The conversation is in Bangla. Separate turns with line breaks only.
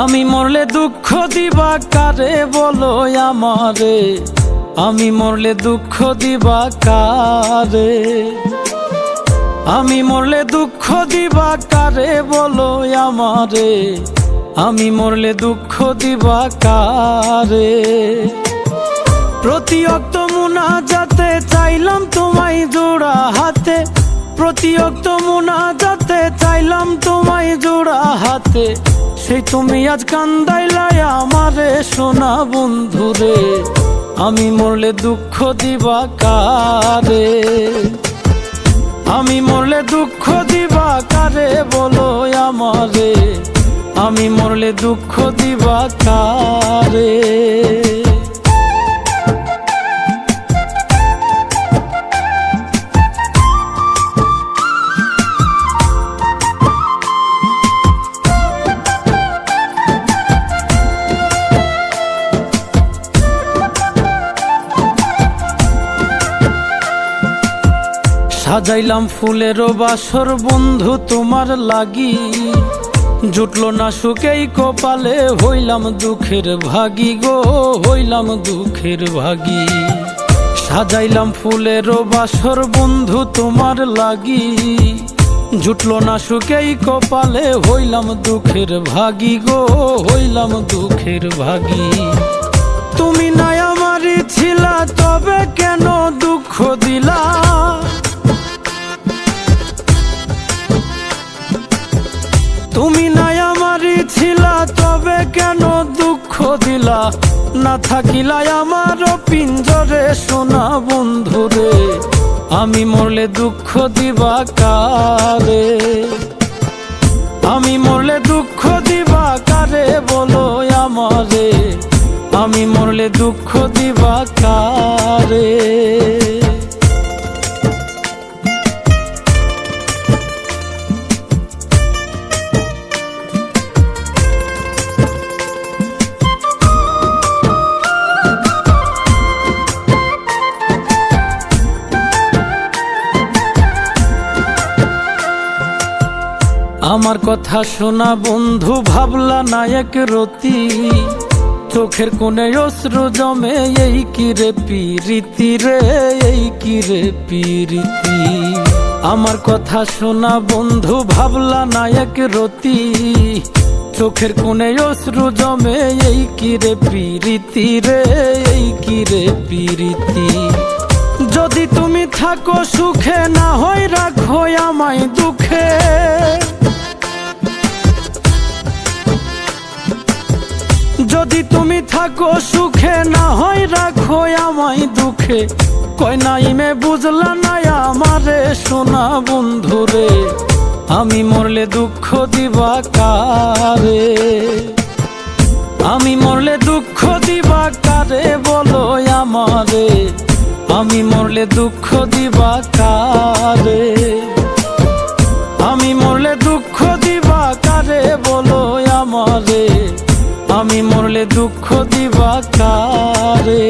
আমি মরলে দুঃখ দিবা কারে বলো আমারে, আমি মরলে দুঃখ দিবা কারে, আমি মরলে দুঃখ দিবা কারে বলো আমারে, আমি মরলে দুঃখ দিবা কারে। প্রতি অক্ত মুনাজাতে চাইলাম তোমায় জোড়া হাতে, প্রতি অক্ত মুনাজাতে চাইলাম তোমায় জোড়া হাতে, সেই তুমি আজ কান্দাইলাই আমারে সোনা বন্ধুরে, আমি মরলে দুঃখ দিবা কারে, আমি মরলে দুঃখ দিবা কারে বলো আমারে, আমি মরলে দুঃখ দিবা কারে। সাজাইলাম ফুলেরও বাসর বন্ধু তোমার লাগি, জুটলো না সুখেই কপালে, হইলাম দুঃখের ভাগী গো, হইলাম দুঃখের ভাগী। সাজাইলাম ফুলেরও বাসর বন্ধু তোমার লাগি, জুটলো না সুখেই কপালে, হইলাম দুঃখের ভাগী গো, হইলাম দুঃখের ভাগী। তুমি নাই আমারই ছিলা তবে কেন দুঃখ দিলা, তুমি নাই আমারই ছিলা তবে কেন দুঃখ দিলা, না থাকিলাই আমার পিঞ্জরে সোনা বন্ধুরে, আমি মরলে দুঃখ দিবা কারে, আমি মরলে দুঃখ দিবা কারে বলো আমারে, আমি মরলে দুঃখ দিবা কারে। আমার কথা শোনা বন্ধু ভাবলা না এক রতি, চোখের কোণে অশ্রু জমে, এই কি রে পিরিতি রে, এই কি রে পিরিতি। আমার কথা শোনা বন্ধু ভাবলা না এক রতি, চোখের কোণে অশ্রু জমে, এই কি রে পিরিতি রে, এই কি রে পিরিতি। যদি তুমি থাকো সুখে না হয় রাখো আমায় দুঃখে, যদি তুমি থাকো সুখে না হয় রাখো আমায় দুঃখে, কই নাইমে বুঝলা না আমারে সোনা বন্ধুরে, আমি মরলে দুঃখ দিবা কারে, আমি মরলে দুঃখ দিবা কারে বলো আমারে, আমি মরলে দুঃখ দিবা কারে, আমি মরলে দুঃখ দিবা কারে বলো আমারে, আমি মরলে দুঃখ দিবা কারে।